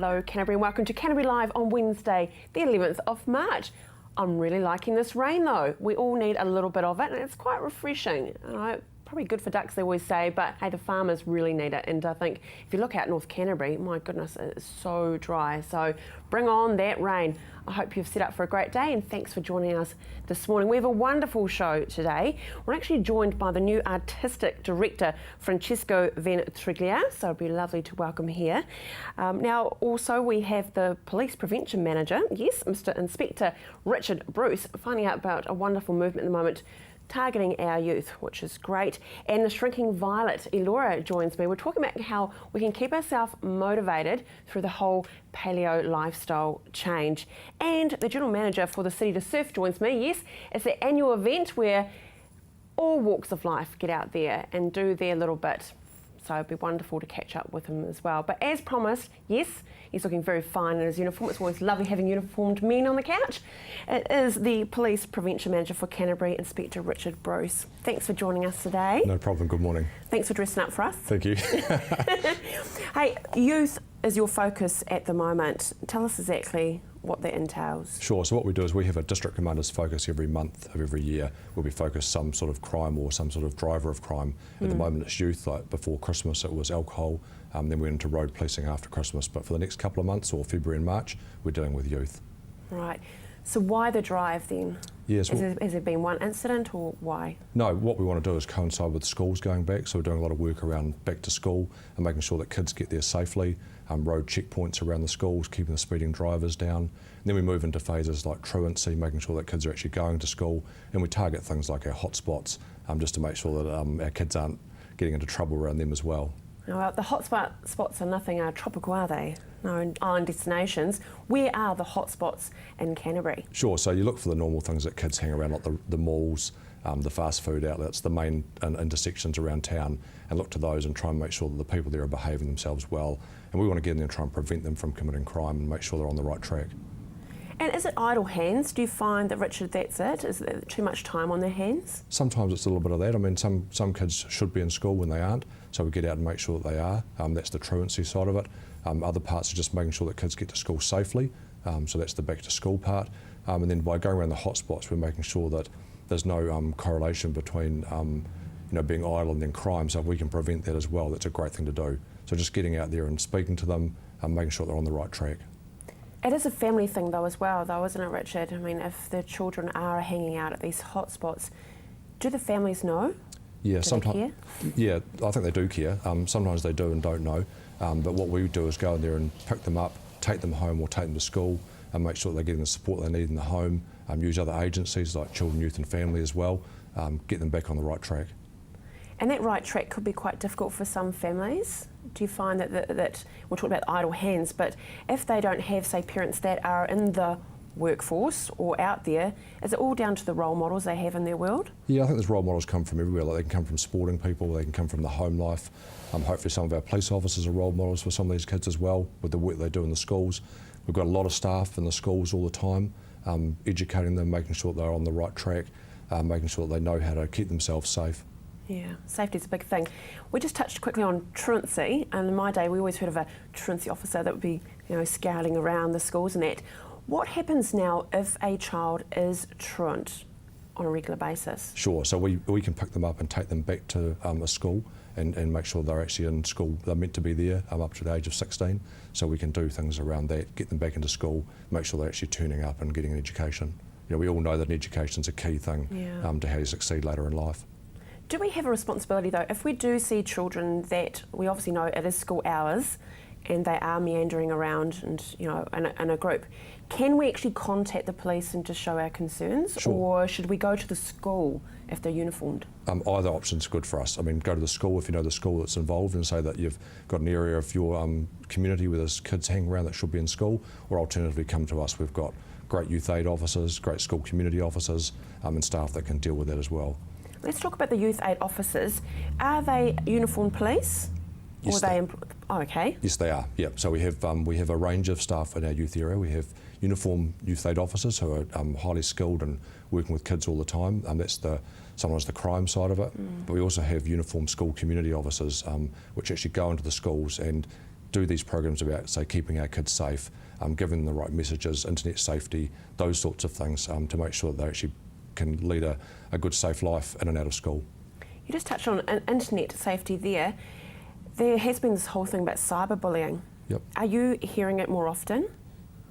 Hello Canterbury and welcome to Canterbury Live on Wednesday, the 11th of March. I'm really liking this rain though. We all need a little bit of it and it's quite refreshing. Probably good for ducks, they always say, but hey, the farmers really need it. And I think if you look out North Canterbury, my goodness, it's so dry. So bring on that rain. I hope you've set up for a great day and thanks for joining us this morning. We have a wonderful show today. We're actually joined by the new artistic director, Francesco Ventriglia, so it'll be lovely to welcome here. Now also we have the police prevention manager, yes, Mr. Inspector Richard Bruce, finding out about a wonderful movement at the moment targeting our youth, which is great. And the shrinking violet, Elora, joins me. We're talking about how we can keep ourselves motivated through the whole paleo lifestyle change. And the general manager for the City to Surf joins me. Yes, it's the annual event where all walks of life get out there and do their little bit. So it'd be wonderful to catch up with him as well. But as promised, yes, he's looking very fine in his uniform. It's always lovely having uniformed men on the couch. It is the Police Prevention Manager for Canterbury, Inspector Richard Bruce. Thanks for joining us today. No problem, good morning. Thanks for dressing up for us. Thank you. Hey, youth is your focus at the moment. Tell us exactly what that entails. Sure, so what we do is we have a district commander's focus every month of every year where we focus some sort of crime or some sort of driver of crime. At the moment it's youth, like before Christmas it was alcohol, then we went into road policing after Christmas, but for the next couple of months, or February and March, we're dealing with youth. Right, so why the drive then? Yes. Has there been one incident or why? No, what we want to do is coincide with schools going back, so we're doing a lot of work around back to school and making sure that kids get there safely, road checkpoints around the schools, keeping the speeding drivers down. And then we move into phases like truancy, making sure that kids are actually going to school, and we target things like our hotspots just to make sure that our kids aren't getting into trouble around them as well. Well, the hotspot spots are nothing tropical, are they? No, island destinations. Where are the hotspots in Canterbury? Sure, so you look for the normal things that kids hang around, like the malls, the fast food outlets, the main intersections around town, and look to those and try and make sure that the people there are behaving themselves well. And we want to get in there and try and prevent them from committing crime and make sure they're on the right track. And is it idle hands? Do you find that, Richard, that's it? Is there too much time on their hands? Sometimes it's a little bit of that. I mean, some kids should be in school when they aren't, so we get out and make sure that they are. That's the truancy side of it. Other parts are just making sure that kids get to school safely, so that's the back to school part. And then by going around the hotspots, we're making sure that there's no correlation between being idle and then crime, so if we can prevent that as well, that's a great thing to do. So just getting out there and speaking to them, making sure they're on the right track. It is a family thing though as well, isn't it, Richard? I mean, if the children are hanging out at these hotspots, do the families know? Yeah, sometimes. Yeah, I think they do care. Sometimes they do and don't know. But what we do is go in there and pick them up, take them home or take them to school, and make sure they're getting the support they need in the home. Use other agencies like Children, Youth and Family as well. Get them back on the right track. And that right track could be quite difficult for some families. Do you find that we're talking about idle hands, but if they don't have, say, parents that are in the workforce or out there, is it all down to the role models they have in their world? Yeah, I think those role models come from everywhere. Like they can come from sporting people, they can come from the home life. Hopefully some of our police officers are role models for some of these kids as well, with the work they do in the schools. We've got a lot of staff in the schools all the time, educating them, making sure they're on the right track, making sure they know how to keep themselves safe. Yeah, safety is a big thing. We just touched quickly on truancy, and in my day we always heard of a truancy officer that would be, scouting around the schools and that. What happens now if a child is truant on a regular basis? Sure, so we can pick them up and take them back to a school and make sure they're actually in school. They're meant to be there up to the age of 16, so we can do things around that, get them back into school, make sure they're actually turning up and getting an education. We all know that education's a key thing to how you succeed later in life. Do we have a responsibility though, if we do see children that we obviously know it is school hours and they are meandering around and in a group, can we actually contact the police and just show our concerns? Sure. Or should we go to the school if they're uniformed? Either option's good for us. I mean, go to the school if you know the school that's involved and say that you've got an area of your community where there's kids hanging around that should be in school, or alternatively come to us. We've got great youth aid officers, great school community officers and staff that can deal with that as well. Let's talk about the youth aid officers. Are they uniformed police? Yes, okay. Yes, they are. Yeah. So we have a range of staff in our youth area. We have uniformed youth aid officers who are highly skilled and working with kids all the time. That's sometimes the crime side of it. But we also have uniformed school community officers, which actually go into the schools and do these programs about, say, keeping our kids safe, giving them the right messages, internet safety, those sorts of things, to make sure that they actually can lead a good, safe life in and out of school. You just touched on internet safety there. There has been this whole thing about cyberbullying. Yep. Are you hearing it more often?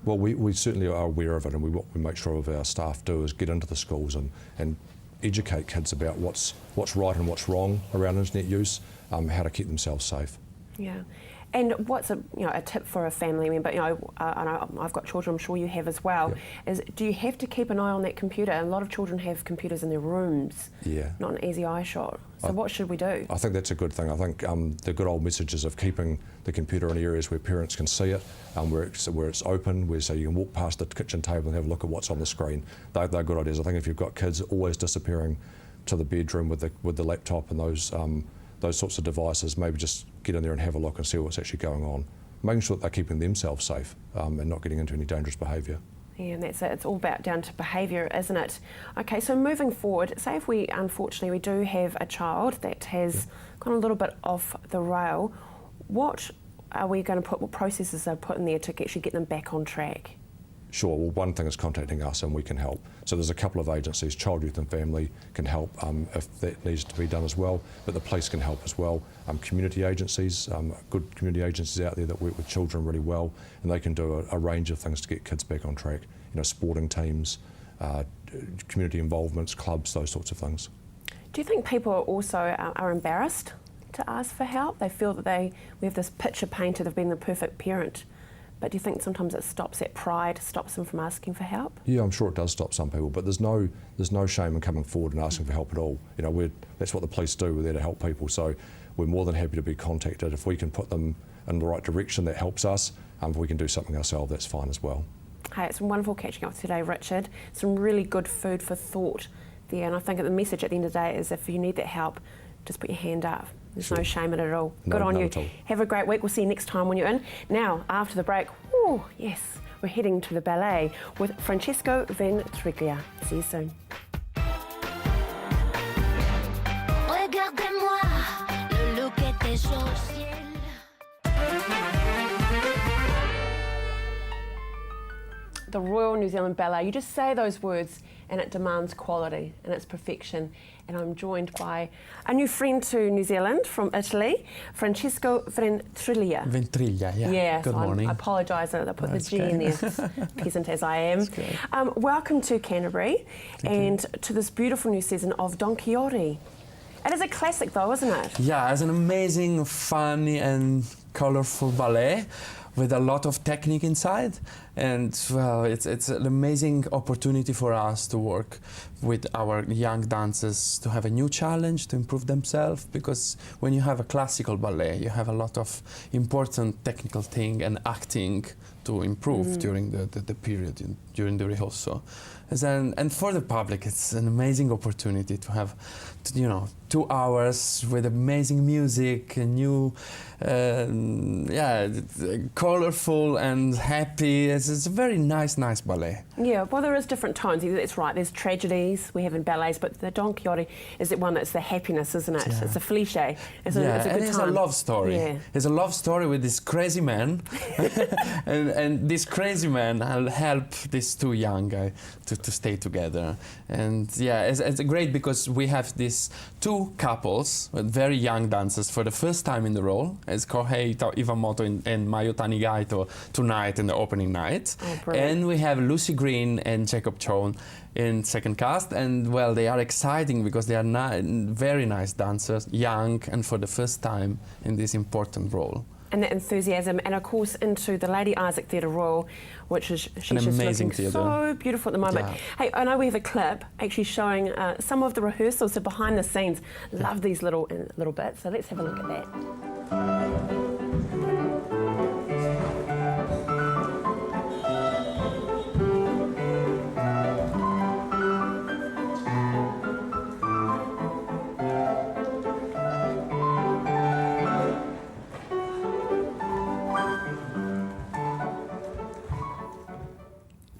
Well, we certainly are aware of it, and what we make sure of our staff do is get into the schools and educate kids about what's right and what's wrong around internet use, how to keep themselves safe. Yeah. And what's a tip for a family member? I know I've got children, I'm sure you have as well. Yep. Is do you have to keep an eye on that computer? A lot of children have computers in their rooms. Yeah. Not an easy eye shot. So what should we do? I think that's a good thing. I think the good old messages of keeping the computer in areas where parents can see it, where it's open, where so you can walk past the kitchen table and have a look at what's on the screen. They're good ideas. I think if you've got kids always disappearing to the bedroom with the laptop and those sorts of devices, maybe just get in there and have a look and see what's actually going on. Making sure that they're keeping themselves safe and not getting into any dangerous behaviour. Yeah, and that's it. It's all down to behaviour, isn't it? Okay, so moving forward, say if unfortunately we do have a child that has gone a little bit off the rail, what are we going to what processes are put in there to actually get them back on track? Sure, well, one thing is contacting us and we can help. So there's a couple of agencies, Child, Youth and Family can help if that needs to be done as well, but the police can help as well. Community agencies, good community agencies out there that work with children really well, and they can do a range of things to get kids back on track. Sporting teams, community involvements, clubs, those sorts of things. Do you think people are embarrassed to ask for help? They feel that we have this picture painted of being the perfect parent. But do you think sometimes it stops that pride, stops them from asking for help? Yeah, I'm sure it does stop some people, but there's no shame in coming forward and asking for help at all. That's what the police do. We're there to help people, so we're more than happy to be contacted. If we can put them in the right direction, that helps us. If we can do something ourselves, that's fine as well. Hey, it's been wonderful catching up today, Richard. Some really good food for thought there, and I think the message at the end of the day is if you need that help, just put your hand up. There's no shame in it at all. Good on you. Have a great week. We'll see you next time when you're in. Now, after the break, yes, we're heading to the ballet with Francesco Ventriglia. See you soon. Regardez-moi, le look était social. The Royal New Zealand Ballet. You just say those words and it demands quality and it's perfection. And I'm joined by a new friend to New Zealand from Italy, Francesco Ventriglia. Ventriglia, yeah. Yeah, Good so morning. I apologise that I put the G in there, peasant as I am. Welcome to Canterbury and to this beautiful new season of Don Quixote. It is a classic though, isn't it? Yeah, it's an amazing, funny and colourful ballet with a lot of technique inside, and well, it's an amazing opportunity for us to work with our young dancers to have a new challenge, to improve themselves, because when you have a classical ballet, you have a lot of important technical thing and acting to improve during the period, during the rehearsal. And for the public, it's an amazing opportunity to have, 2 hours with amazing music, new, colorful and happy. It's a very nice ballet. Yeah, well, there is different tones. It's right. There's tragedies we have in ballets, but the Don Quixote is the one that's the happiness, isn't it? Yeah. It's a cliche. It's a good and it's time. a love story. Yeah. It's a love story with this crazy man, and this crazy man will help these 2 young guys to stay together. And yeah, it's great because we have these 2 couples with very young dancers for the first time in the role. It's Kohei Iwamoto and Mayo Tanigaito tonight in the opening night. Oh, and we have Lucy Green and Jacob Chon in second cast, and well, they are exciting because they are very nice dancers, young, and for the first time in this important role. And that enthusiasm, and of course into the Lady Isaac Theatre Royal, which is she's just looking so beautiful at the moment. Yeah. Hey, I know we have a clip actually showing some of the rehearsals, so behind the scenes. Love these little bits, so let's have a look at that.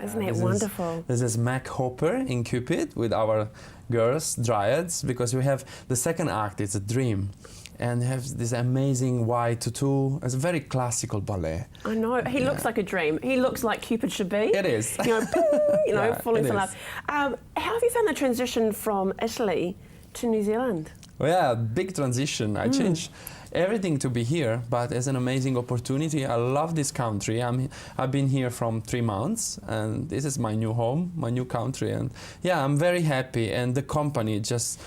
Isn't that wonderful? This is Mac Hopper in Cupid with our girls, Dryads, because we have the second act, it's a dream. and have this amazing white tutu. It's a very classical ballet. I know. He looks like a dream. He looks like Cupid should be. It is. Falling it in love. is. How have you found the transition from Italy to New Zealand? Well, yeah, big transition. I changed everything to be here, but as an amazing opportunity. I love this country. I've been here from 3 months, and this is my new home, my new country, and yeah, I'm very happy. And the company just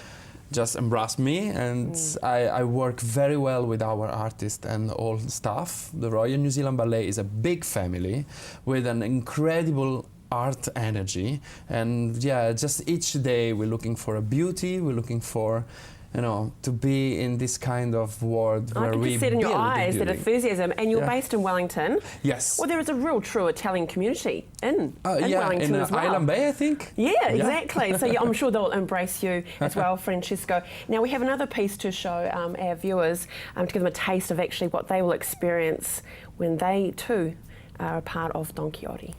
embraced me, and I work very well with our artists and all staff. The Royal New Zealand Ballet is a big family with an incredible art energy, and yeah, just each day we're looking for a beauty, we're looking for, to be in this kind of world where we I can see it in your build eyes, that beauty. enthusiasm. And you're based in Wellington. Yes. Well, there is a real true Italian community in Wellington in as well. Island Bay, I think. Yeah, exactly. So I'm sure they'll embrace you as well, Francesco. Now we have another piece to show our viewers to give them a taste of actually what they will experience when they too are a part of Don Quixote.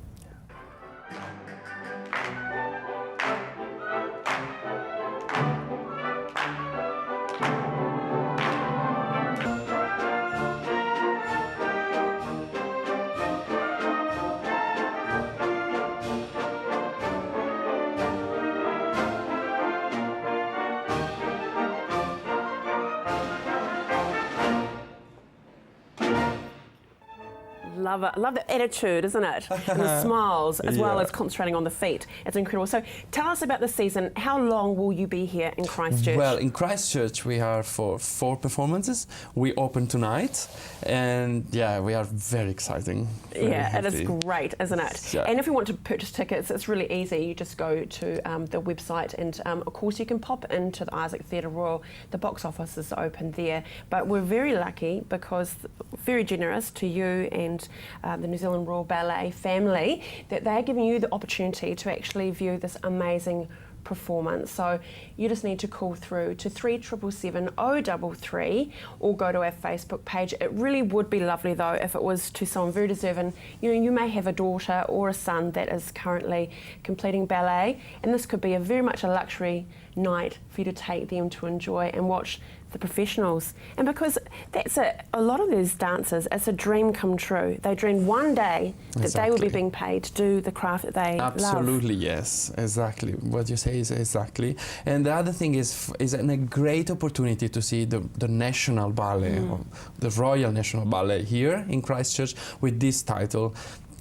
Love it. Love the attitude, isn't it? And the smiles, as well as concentrating on the feet. It's incredible. So tell us about the season. How long will you be here in Christchurch? Well, in Christchurch we are for 4 performances. We open tonight, and yeah, we are very exciting. Yeah, it is great, isn't it? Yeah. And if you want to purchase tickets, it's really easy. You just go to the website, and of course you can pop into the Isaac Theatre Royal. The box office is open there. But we're very lucky because very generous to you and the New Zealand Royal Ballet family that they're giving you the opportunity to actually view this amazing performance. So you just need to call through to 3777 033 or go to our Facebook page. It really would be lovely though if it was to someone very deserving. You may have a daughter or a son that is currently completing ballet, and this could be very much a luxury night for you to take them to enjoy and watch the professionals. And because that's a lot of these dancers, it's a dream come true. They dream one day that they will be being paid to do the craft that they love. Absolutely, yes, exactly. What you say is exactly. And the other thing is a great opportunity to see the National Ballet, or the Royal National Ballet here in Christchurch with this title.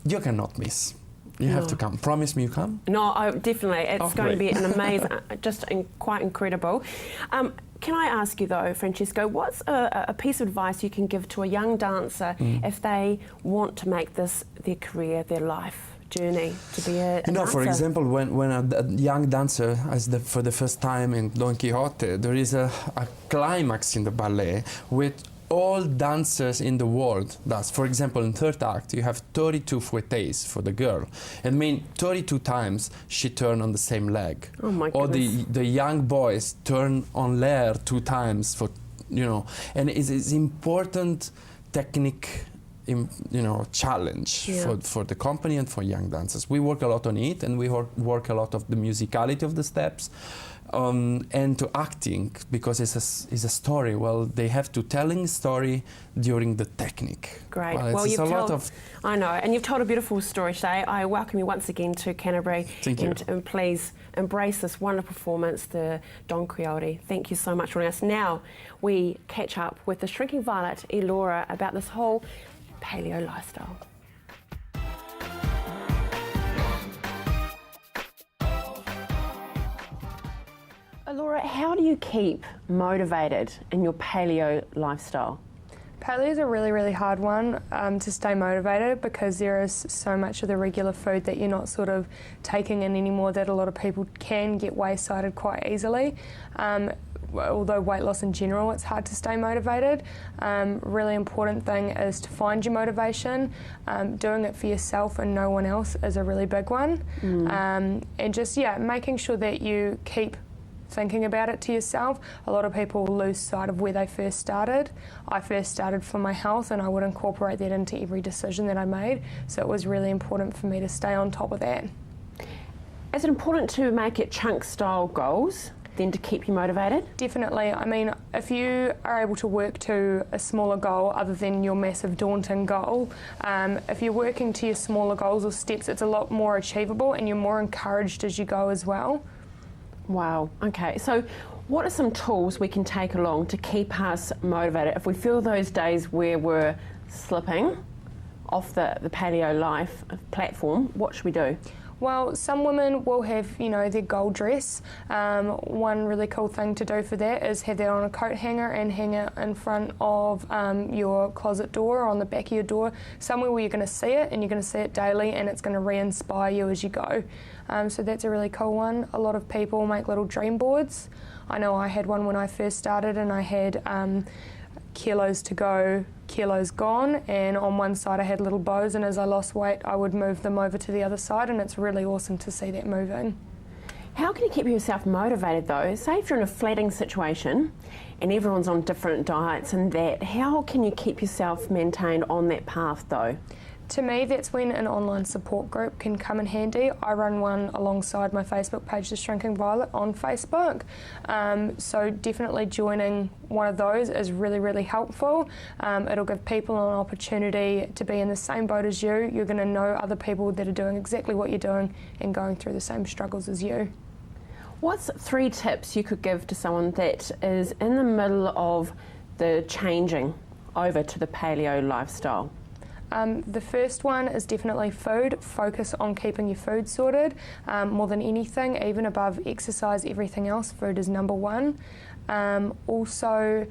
You cannot miss. You have to come. Promise me you come? No, definitely. It's going to be an amazing, quite incredible. Can I ask you though, Francesco, what's a piece of advice you can give to a young dancer if they want to make this their career, their life journey to be a dancer? For example, when a young dancer for the first time in Don Quixote, there is a climax in the ballet with all dancers in the world does. For example, in third act, you have 32 fouettes for the girl. It means 32 times she turned on the same leg. Oh my or goodness. the young boys turn on l'air 2 times for, and it's important technique, challenge for the company and for young dancers. We work a lot on it, and we work a lot of the musicality of the steps. And to acting, because it's a story. Well, they have to telling story during the technique. Great. Well, you've told, I know, and you've told a beautiful story today. I welcome you once again to Canterbury. Thank you. And please embrace this wonderful performance, the Don Quixote. Thank you so much for joining us. Now we catch up with the Shrinking Violet, Elora, about this whole paleo lifestyle. Laura, how do you keep motivated in your paleo lifestyle? Paleo is a really, really hard one to stay motivated, because there is so much of the regular food that you're not sort of taking in anymore that a lot of people can get wayside quite easily. Although weight loss in general, it's hard to stay motivated. Really important thing is to find your motivation. Doing it for yourself and no one else is a really big one. And just, making sure that you keep thinking about it to yourself. A lot of people lose sight of where they first started. I first started for my health, and I would incorporate that into every decision that I made. So it was really important for me to stay on top of that. Is it important to make it chunk style goals? then to keep you motivated? Definitely. I mean, if you are able to work to a smaller goal other than your massive daunting goal, if you're working to your smaller goals or steps, it's a lot more achievable and you're more encouraged as you go as well. Wow, okay. So what are some tools we can take along to keep us motivated if we feel those days where we're slipping off the Paleo Life platform? What should we do? Well, some women will have, you know, their goal dress. One really cool thing to do for that is have that on a coat hanger and hang it in front of your closet door or on the back of your door, somewhere where you're going to see it and you're going to see it daily and it's going to re-inspire you as you go. So that's a really cool one. A lot of people make little dream boards. I know I had one when I first started and I had kilos to go, kilos gone, and on one side I had little bows, and as I lost weight I would move them over to the other side, and it's really awesome to see that moving. How can you keep yourself motivated though? Say if you're in a flatting situation and everyone's on different diets and that, how can you keep yourself maintained on that path though? To me, that's when an online support group can come in handy. I run one alongside my Facebook page, The Shrinking Violet, on Facebook. So definitely joining one of those is really, really helpful. It'll give people an opportunity to be in the same boat as you. You're going to know other people that are doing exactly what you're doing and going through the same struggles as you. What's 3 tips you could give to someone that is in the middle of the changing over to the paleo lifestyle? The first one is definitely food. Focus on keeping your food sorted. More than anything, even above exercise, everything else, food is number one. Also,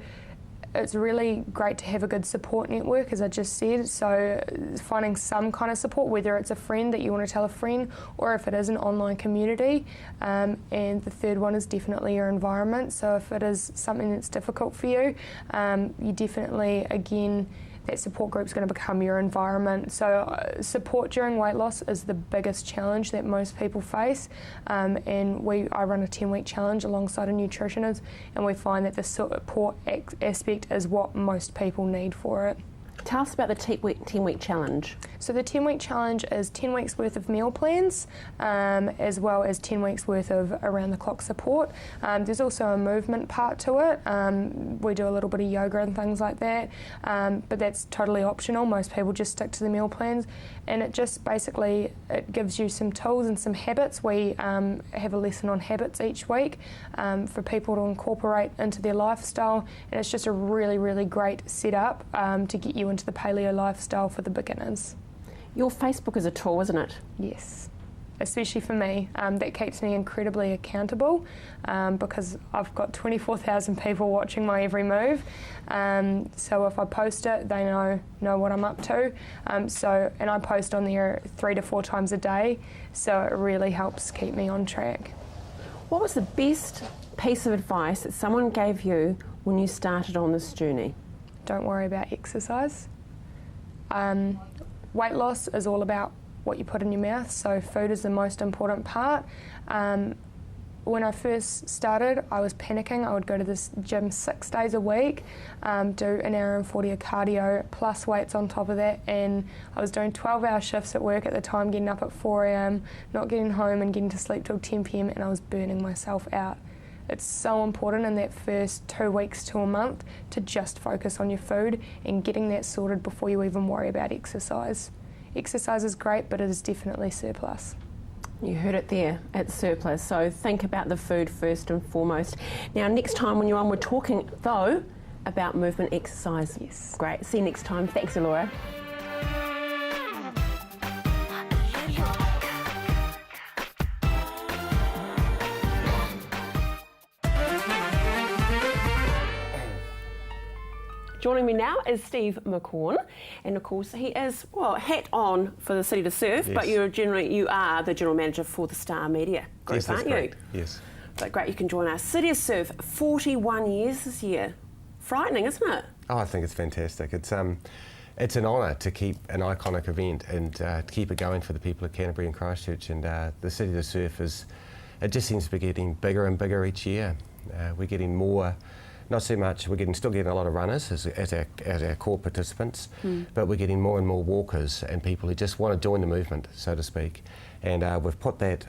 it's really great to have a good support network, as I just said. So finding some kind of support, whether it's a friend that you want to tell a friend or if it is an online community. And the third one is definitely your environment. So if it is something that's difficult for you, you definitely, again, that support group is going to become your environment. So support during weight loss is the biggest challenge that most people face, and I run a 10-week challenge alongside a nutritionist, and we find that the support aspect is what most people need for it. Tell us about the 10-week challenge. So the 10-week challenge is 10 weeks worth of meal plans, as well as 10 weeks worth of around-the-clock support. There's also a movement part to it. We do a little bit of yoga and things like that, but that's totally optional. Most people just stick to the meal plans, and it just basically it gives you some tools and some habits. We have a lesson on habits each week for people to incorporate into their lifestyle, and it's just a really, really great setup to get you into the paleo lifestyle for the beginners. Your Facebook is a tool, isn't it? Yes, especially for me. That keeps me incredibly accountable because I've got 24,000 people watching my every move. So if I post it, they know what I'm up to. And I post on there 3 to 4 times a day, so it really helps keep me on track. What was the best piece of advice that someone gave you when you started on this journey? Don't worry about exercise. Weight loss is all about what you put in your mouth, so food is the most important part. When I first started, I was panicking. I would go to this gym 6 days a week, do an hour and 40 of cardio, plus weights on top of that, and I was doing 12-hour shifts at work at the time, getting up at 4 a.m, not getting home and getting to sleep till 10 p.m, and I was burning myself out. It's so important in that first 2 weeks to a month to just focus on your food and getting that sorted before you even worry about exercise. Exercise is great, but it is definitely surplus. You heard it there, it's surplus, so think about the food first and foremost. Now, next time when you're on, we're talking, though, about movement exercise. Yes. Great, see you next time. Thanks, Elora. Joining me now is Steve McCorn, and of course he is, well, hat on for the City to Surf, Yes. but you are the General Manager for the Star Media Group, Yes, that's aren't you? correct. Yes. But great, you can join us. City to Surf, 41 years this year. Frightening, isn't it? Oh, I think it's fantastic. It's an honour to keep an iconic event and to keep it going for the people of Canterbury and Christchurch. And the City to Surf it just seems to be getting bigger and bigger each year. We're getting more. Not so much, we're still getting a lot of runners as our core participants, but we're getting more and more walkers and people who just want to join the movement, so to speak. And we've put that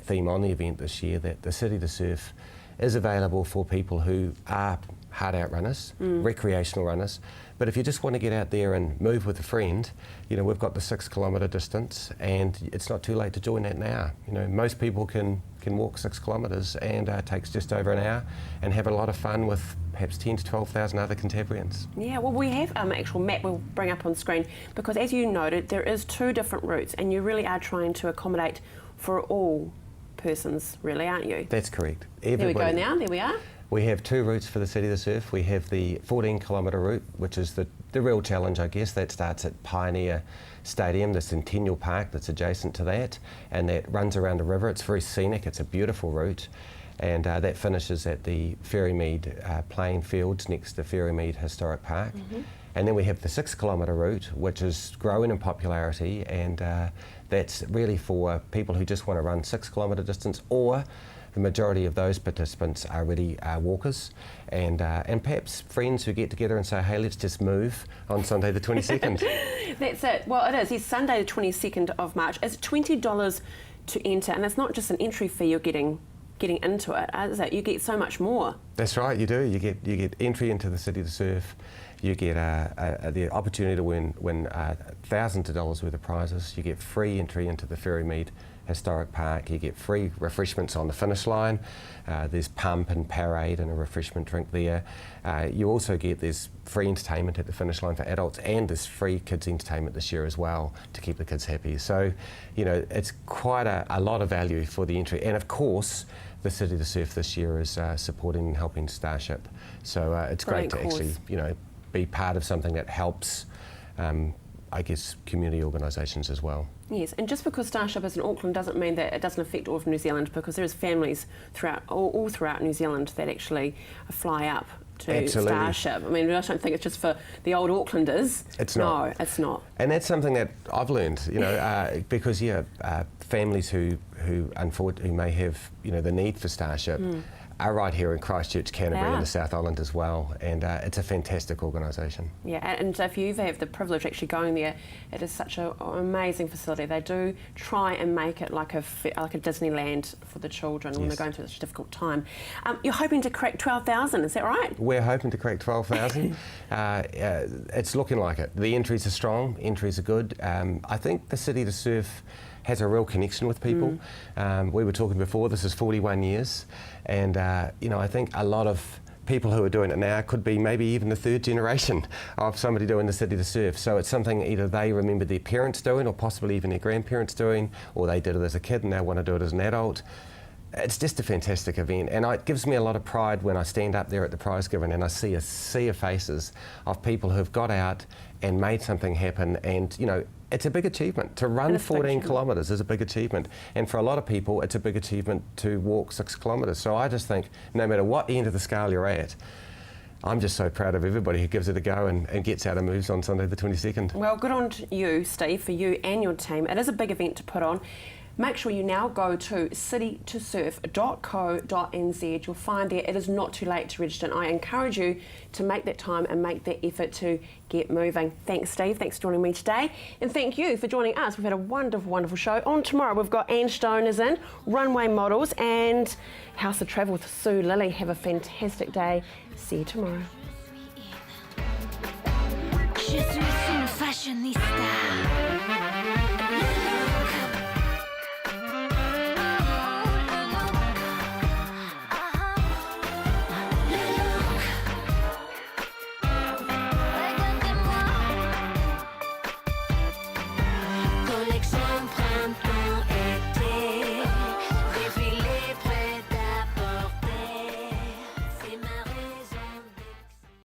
theme on the event this year, that the City to Surf is available for people who are hard out runners, recreational runners. But if you just want to get out there and move with a friend, you know, we've got the 6 kilometre distance, and it's not too late to join that now. You know, most people can walk 6 kilometres, and it takes just over an hour, and have a lot of fun with perhaps 10 to 12,000 other Cantabrians. Yeah, well, we have actual map we'll bring up on screen, because as you noted, there is 2 different routes, and you really are trying to accommodate for all persons, really, aren't you? That's correct. There we go now, there we are. We have 2 routes for the City of the Surf. We have the 14 kilometre route, which is the real challenge, I guess. That starts at Pioneer Stadium, the Centennial Park that's adjacent to that, and that runs around the river. It's very scenic, it's a beautiful route, and that finishes at the Ferrymead playing fields next to Ferrymead Historic Park. And then we have the 6 kilometre route, which is growing in popularity, and that's really for people who just want to run 6 kilometre distance, or the majority of those participants are really walkers, and perhaps friends who get together and say, hey, let's just move on Sunday the 22nd. That's it. Well, it is. It's Sunday the 22nd of March. It's $20 to enter, and it's not just an entry fee you're getting into it, is it? You get so much more. That's right, you do. You get entry into the City of the Surf. You get the opportunity to win thousands of dollars worth of prizes. You get free entry into the Ferrymead Historic Park. You get free refreshments on the finish line. There's pump and parade and a refreshment drink there. You also get this free entertainment at the finish line for adults, and there's free kids entertainment this year as well to keep the kids happy. So, you know, it's quite a lot of value for the entry. And of course, the City of the Surf this year is supporting and helping Starship. So it's great to actually, you know, be part of something that helps, I guess, community organisations as well. Yes, and just because Starship is in Auckland doesn't mean that it doesn't affect all of New Zealand, because there is families all throughout New Zealand that actually fly up to Absolutely. Starship. I mean, I don't think it's just for the old Aucklanders. It's not. No, it's not. And that's something that I've learned, you know, because families who may have, you know, the need for Starship are right here in Christchurch, Canterbury, in the South Island as well, and it's a fantastic organisation. Yeah, and if you ever have the privilege of actually going there, it is such an amazing facility. They do try and make it like a Disneyland for the children when they're going through such a difficult time. You're hoping to crack 12,000, is that right? We're hoping to crack 12,000. It's looking like it. The entries are strong, entries are good. I think the City to Surf has a real connection with people. We were talking before, this is 41 years, and you know, I think a lot of people who are doing it now could be maybe even the 3rd generation of somebody doing the City to Surf. So it's something either they remember their parents doing, or possibly even their grandparents doing, or they did it as a kid and they want to do it as an adult. It's just a fantastic event, and it gives me a lot of pride when I stand up there at the prize giving and I see a sea of faces of people who've got out and made something happen. And you know, it's a big achievement. To run 14 kilometres is a big achievement, and for a lot of people it's a big achievement to walk 6 kilometres. So I just think no matter what end of the scale you're at, I'm just so proud of everybody who gives it a go and gets out and moves on Sunday the 22nd. Well, good on you, Steve, for you and your team. It is a big event to put on. Make sure you now go to citytosurf.co.nz. You'll find there it is not too late to register, and I encourage you to make that time and make that effort to get moving. Thanks, Steve. Thanks for joining me today. And thank you for joining us. We've had a wonderful, wonderful show. On tomorrow, we've got Anne Stone is in, Runway Models, and House of Travel with Sue Lilly. Have a fantastic day. See you tomorrow. Je suis une fashionista.